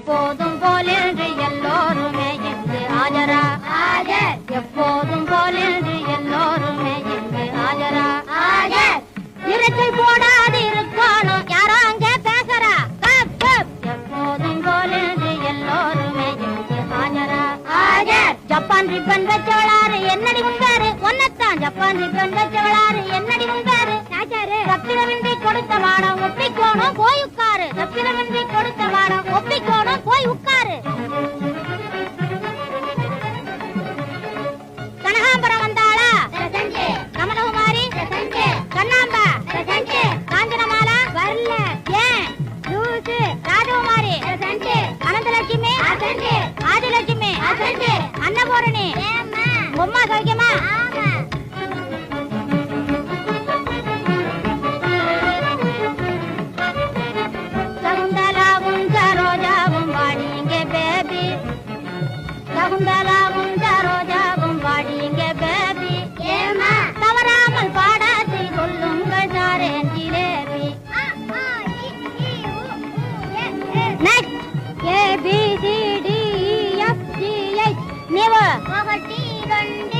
எப்போதும் போலென்று எல்லோருமே இங்கு ஆஜரா ஆஜர் எப்போதும் போலென்று எல்லோருமே இங்கு ஆஜரா ஆஜர் இறைச்சல் போடாது இருக்கணும் யாரோ அங்கே பேசுறா கப் கப் எப்போதும் போலென்று எல்லோருமே இங்கு ஆஜரா ஆஜர் ஜப்பான் ரிப்பன் வச்சவளாரு என்னடி உண்டாரு ஒன்னத்தான் ஜப்பான் ரிப்பன் வச்சவளாரு என்னடி உண்டாரு ரத்தினமின்றி கொடுத்த வாடம் ஒப்பிக்கோணும் போய் உட்காரு ரத்தினமின்றி கொடுத்த வாடம் ஒப்பிக்கோணும் போய் உட்காரு கனகாம்பரம் வந்தாளா கமலகுமாரி கண்ணாம்பா காஞ்சனமாலா வரல ஏன் லூசு ராஜகுமாரி அனந்தலட்சுமி ஆதிலட்சுமி அன்னபூரணி பொம்மா சௌக்கியமா சகுந்தலாவும் சரோஜாவும் வாடிங்க பேபி சகுந்தலாவும் சரோஜாவும் வாடிங்க பேபி ஏமா தவறாமல் பாடாத்தை கொள்ளுங்கள் சாரேன் jalebi A B C D E F G H ನೀವು 1 2